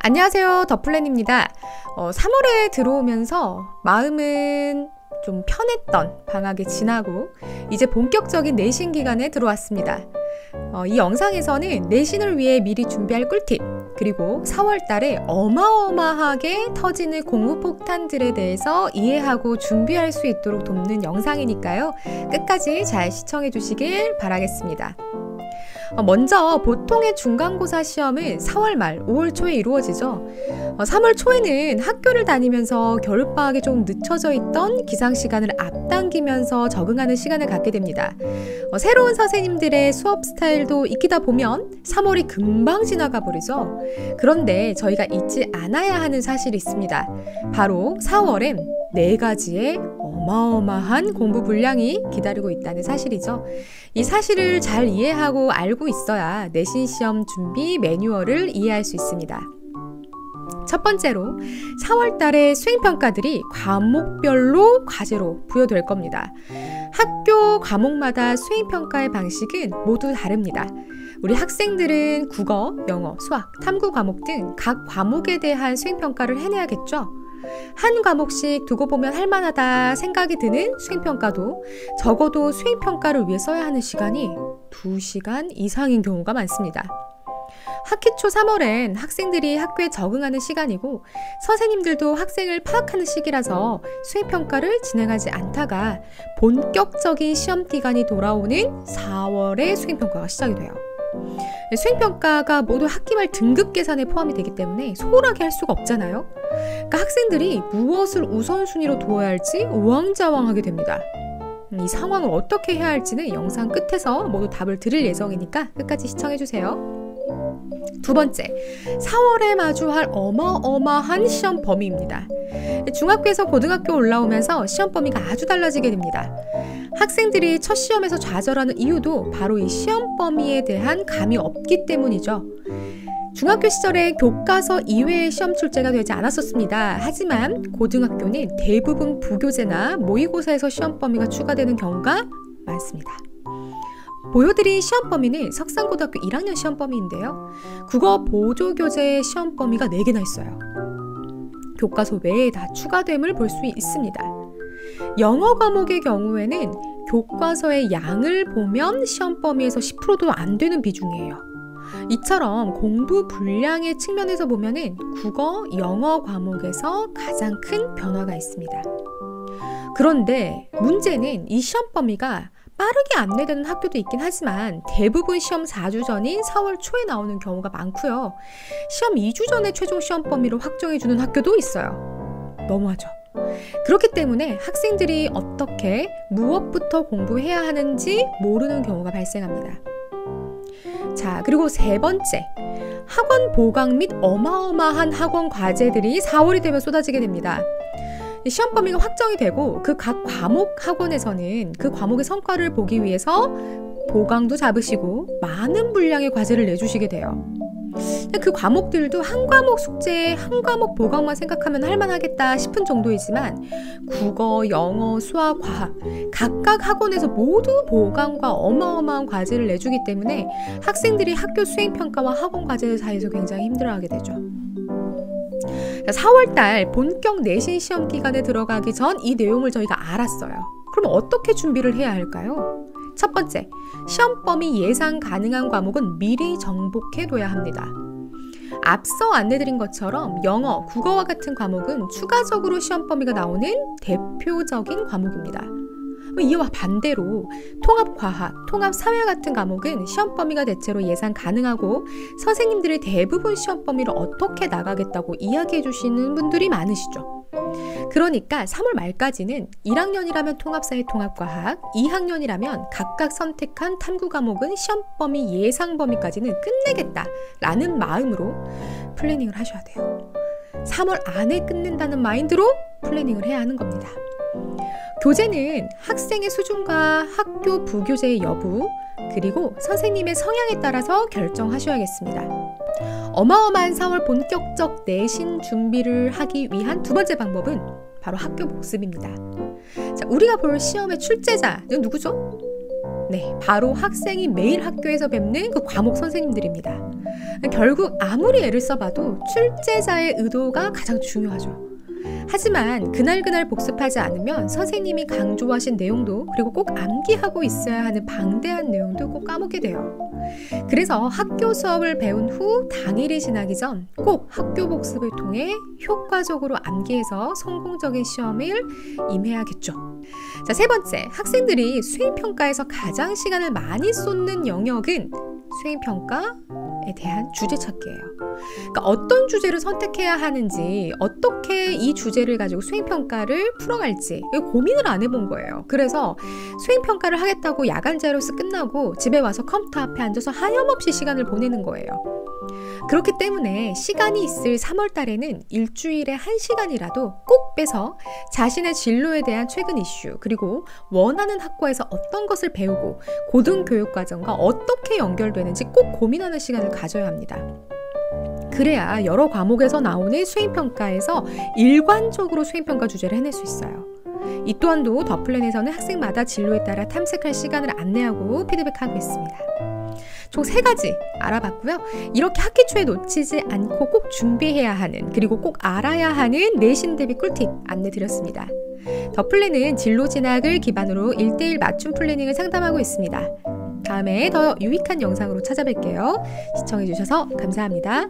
안녕하세요, 더플랜입니다. 3월에 들어오면서 마음은 좀 편했던 방학이 지나고 이제 본격적인 내신 기간에 들어왔습니다. 이 영상에서는 내신을 위해 미리 준비할 꿀팁, 그리고 4월 달에 어마어마하게 터지는 공부폭탄들에 대해서 이해하고 준비할 수 있도록 돕는 영상이니까요. 끝까지 잘 시청해 주시길 바라겠습니다. 먼저 보통의 중간고사 시험은 4월 말, 5월 초에 이루어지죠. 3월 초에는 학교를 다니면서 겨울방학에 좀 늦춰져 있던 기상시간을 앞당기면서 적응하는 시간을 갖게 됩니다. 새로운 선생님들의 수업 스타일도 익히다 보면 3월이 금방 지나가 버리죠. 그런데 저희가 잊지 않아야 하는 사실이 있습니다. 바로 4월엔 4가지의 어마어마한 공부 분량이 기다리고 있다는 사실이죠. 이 사실을 잘 이해하고 알고 있어야 내신 시험 준비 매뉴얼을 이해할 수 있습니다. 첫 번째로 4월 달에 수행평가들이 과목별로 과제로 부여될 겁니다. 학교 과목마다 수행평가의 방식은 모두 다릅니다. 우리 학생들은 국어, 영어, 수학, 탐구 과목 등 각 과목에 대한 수행평가를 해내야겠죠. 한 과목씩 두고 보면 할만하다 생각이 드는 수행평가도 적어도 수행평가를 위해 써야 하는 시간이 2시간 이상인 경우가 많습니다. 학기 초 3월엔 학생들이 학교에 적응하는 시간이고 선생님들도 학생을 파악하는 시기라서 수행평가를 진행하지 않다가 본격적인 시험기간이 돌아오는 4월에 수행평가가 시작이 돼요. 수행평가가 모두 학기말 등급 계산에 포함이 되기 때문에 소홀하게 할 수가 없잖아요. 그러니까 학생들이 무엇을 우선순위로 두어야 할지 우왕좌왕하게 됩니다. 이 상황을 어떻게 해야 할지는 영상 끝에서 모두 답을 드릴 예정이니까 끝까지 시청해주세요. 두 번째, 4월에 마주할 어마어마한 시험 범위입니다. 중학교에서 고등학교 올라오면서 시험 범위가 아주 달라지게 됩니다. 학생들이 첫 시험에서 좌절하는 이유도 바로 이 시험 범위에 대한 감이 없기 때문이죠. 중학교 시절에 교과서 이외의 시험 출제가 되지 않았었습니다. 하지만 고등학교는 대부분 부교재나 모의고사에서 시험 범위가 추가되는 경우가 많습니다. 보여드린 시험 범위는 석산고등학교 1학년 시험 범위인데요. 국어 보조교재의 시험 범위가 4개나 있어요. 교과서 외에 다 추가됨을 볼 수 있습니다. 영어 과목의 경우에는 교과서의 양을 보면 시험 범위에서 10%도 안 되는 비중이에요. 이처럼 공부 분량의 측면에서 보면은 국어, 영어 과목에서 가장 큰 변화가 있습니다. 그런데 문제는 이 시험 범위가 빠르게 안내되는 학교도 있긴 하지만 대부분 시험 4주 전인 4월 초에 나오는 경우가 많고요. 시험 2주 전에 최종 시험 범위를 확정해주는 학교도 있어요. 너무하죠. 그렇기 때문에 학생들이 어떻게 무엇부터 공부해야 하는지 모르는 경우가 발생합니다. 자, 그리고 세 번째, 학원 보강 및 어마어마한 학원 과제들이 4월이 되면 쏟아지게 됩니다. 시험 범위가 확정이 되고 그 각 과목 학원에서는 그 과목의 성과를 보기 위해서 보강도 잡으시고 많은 분량의 과제를 내주시게 돼요. 그 과목들도 한 과목 숙제에 한 과목 보강만 생각하면 할만하겠다 싶은 정도이지만 국어, 영어, 수학, 과학 각각 학원에서 모두 보강과 어마어마한 과제를 내주기 때문에 학생들이 학교 수행평가와 학원 과제 사이에서 굉장히 힘들어하게 되죠. 4월달 본격 내신 시험 기간에 들어가기 전 이 내용을 저희가 알았어요. 그럼 어떻게 준비를 해야 할까요? 첫 번째, 시험 범위 예상 가능한 과목은 미리 정복해둬야 합니다. 앞서 안내드린 것처럼 영어, 국어와 같은 과목은 추가적으로 시험 범위가 나오는 대표적인 과목입니다. 이와 반대로 통합과학, 통합사회 같은 과목은 시험 범위가 대체로 예상 가능하고 선생님들이 대부분 시험 범위를 어떻게 나가겠다고 이야기해 주시는 분들이 많으시죠. 그러니까 3월 말까지는 1학년이라면 통합사회 통합과학, 2학년이라면 각각 선택한 탐구 과목은 시험 범위 예상 범위까지는 끝내겠다라는 마음으로 플래닝을 하셔야 돼요. 3월 안에 끝낸다는 마인드로 플래닝을 해야 하는 겁니다. 교재는 학생의 수준과 학교 부교재의 여부, 그리고 선생님의 성향에 따라서 결정하셔야겠습니다. 어마어마한 4월 본격적 내신 준비를 하기 위한 두 번째 방법은 바로 학교 복습입니다. 자, 우리가 볼 시험의 출제자는 누구죠? 네, 바로 학생이 매일 학교에서 뵙는 그 과목 선생님들입니다. 결국 아무리 애를 써봐도 출제자의 의도가 가장 중요하죠. 하지만 그날 복습하지 않으면 선생님이 강조하신 내용도, 그리고 꼭 암기하고 있어야 하는 방대한 내용도 꼭 까먹게 돼요. 그래서 학교 수업을 배운 후 당일이 지나기 전 꼭 학교 복습을 통해 효과적으로 암기해서 성공적인 시험을 임해야겠죠. 자, 세 번째, 학생들이 수행평가에서 가장 시간을 많이 쏟는 영역은 수행평가에 대한 주제 찾기예요. 그러니까 어떤 주제를 선택해야 하는지, 어떻게 이 주제를 가지고 수행평가를 풀어갈지 고민을 안 해본 거예요. 그래서 수행평가를 하겠다고 야간 자율학습 끝나고 집에 와서 컴퓨터 앞에 앉아서 하염없이 시간을 보내는 거예요. 그렇기 때문에 시간이 있을 3월 달에는 일주일에 1시간이라도 꼭 빼서 자신의 진로에 대한 최근 이슈, 그리고 원하는 학과에서 어떤 것을 배우고 고등교육과정과 어떻게 연결되는지 꼭 고민하는 시간을 가져야 합니다. 그래야 여러 과목에서 나오는 수행평가에서 일관적으로 수행평가 주제를 해낼 수 있어요. 이 또한도 더 플랜에서는 학생마다 진로에 따라 탐색할 시간을 안내하고 피드백하고 있습니다. 총 3가지 알아봤고요. 이렇게 학기 초에 놓치지 않고 꼭 준비해야 하는, 그리고 꼭 알아야 하는 내신 대비 꿀팁 안내드렸습니다. 더 플랜은 진로 진학을 기반으로 1:1 맞춤 플래닝을 상담하고 있습니다. 다음에 더 유익한 영상으로 찾아뵐게요. 시청해주셔서 감사합니다.